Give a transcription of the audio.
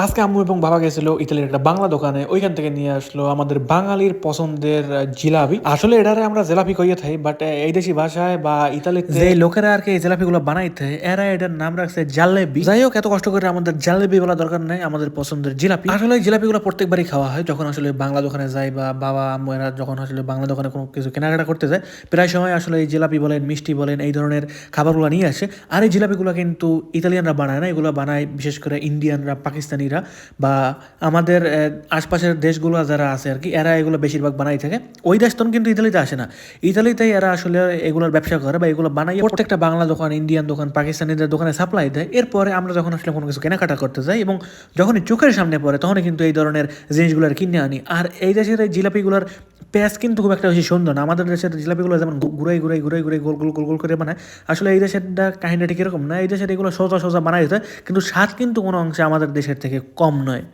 আজকে আম্মু এবং বাবা গেছিল ইতালির একটা বাংলা দোকানে, ওইখান থেকে নিয়ে আসলো আমাদের বাঙালির পছন্দের জিলাপি। আসলে এটারে আমরা জেলাপি কইয়ে থাই, বাট এই দেশি ভাষায় বা ইতালিতে যে লোকেরা আর কি এই জেলাপিগুলো বানাইতে, এরা এটার নাম রাখছে জালেবি। যাই হোক, এত কষ্ট করে আমাদের জালেবি বলা দরকার নাই, আমাদের পছন্দের জিলাপি। আসলে এই জিলাপিগুলো প্রত্যেকবারই খাওয়া হয় যখন আসলে বাংলা দোকানে যায়, বা বাবা আম্মু এরা যখন আসলে বাংলা দোকানে কোনো কিছু কেনাকাটা করতে যায়, প্রায় সময় আসলে এই জিলাপি বলেন, মিষ্টি বলেন, এই ধরনের খাবারগুলো নিয়ে আসে। আর এই জিলাপিগুলো কিন্তু ইতালিয়ানরা বানায় না, এগুলো বানায় বিশেষ করে ইন্ডিয়ানরা, পাকিস্তানিরা, বা আমাদের আশপাশের দেশগুলো যারা আছে আর কি, এরা এগুলো বেশিরভাগ বানাই থাকে। ওই দেশ তো কিন্তু ইতালিতে আসে না, ইতালিতেই এরা আসলে এগুলোর ব্যবসা করে বা এগুলো বানাই প্রত্যেকটা বাংলা দোকান, ইন্ডিয়ান দোকান, পাকিস্তানিদের দোকানে সাপ্লাই দেয়। এরপরে আমরা যখন আসলে কোনো কিছু কেনাকাটা করতে যাই এবং যখনই চোখের সামনে পড়ে, তখনই কিন্তু এই ধরনের জিনিসগুলো কিনে আনি। আর এই দেশের এই জিলাপিগুলোর প্যাঁচ কিন্তু খুব একটা বেশি সুন্দর না। আমাদের দেশের জিলাপিগুলো যেমন ঘুরাই ঘুরাই ঘুরাই ঘুরাই গোল গোল গোল গোল করে বানায়, আসলে এই দেশের কাহিনীটা ঠিক এরকম না। এই দেশের এগুলো সোজা সোজা বানাই দিতে, কিন্তু স্বাদ কিন্তু কোনো অংশে আমাদের দেশের থেকে কম নয়।